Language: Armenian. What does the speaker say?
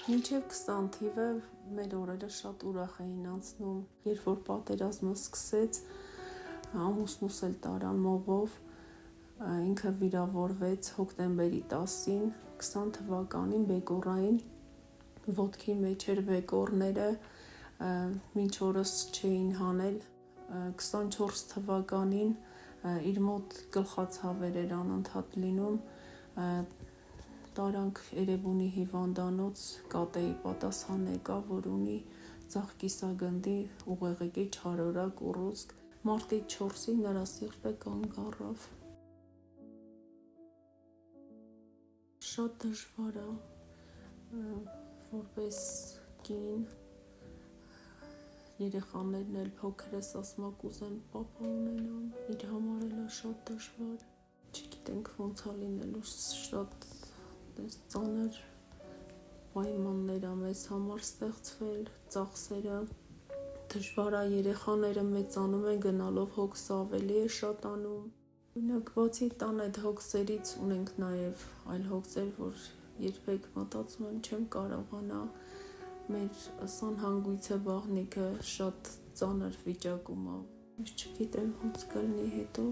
Մինչև 20 թիվը մեր օրերը շատ ուրախ էին անցնում, երբ որ պատերազմը սկսեց, ամուսնուս էլ տարան մողով, ինքը վիրավորվեց հոկտեմբերի 10-ին, 20 թվականին բեկորային ոտքի մեջ էր բեկորները, մինչ օրս չէին հանել, 24 թվականին իր մոտ գլխացավեր էր անընդհատ լինում, տարանք Էրեբունի հիվանդանոց, կատեի պատասխան եկավ, որ ունի ձախ կիսագնդի ուղեղիկի չարորակ ուռուցք, մարտի 4-ին նրա սիրտը կանգ առավ։ Շատ դժվար է, որպես կին, երեխաներն էլ փոքր ես, ասում ա կուզեմ պապա ունենամ, իր համար էլ է շատ դժվար, չգիտենք ոնց է լինելու, շատ ծանր պայմաններ ա մեզ համար ստեղծվել, ծախսերը դժվար ա, երեխաները մեծանում են, գնալով հոգսը ավելի է շատանում, օրինակ բացի տան այդ հոգսերից ունենք նաև այլ հոգսեր, որ երբեք մտածում եմ չեմ կարողանա, մեր սանհանգույցը բաղնիքը շատ ծանր վիճակում ա, ես չգիտեմ ոնց կլինի հետո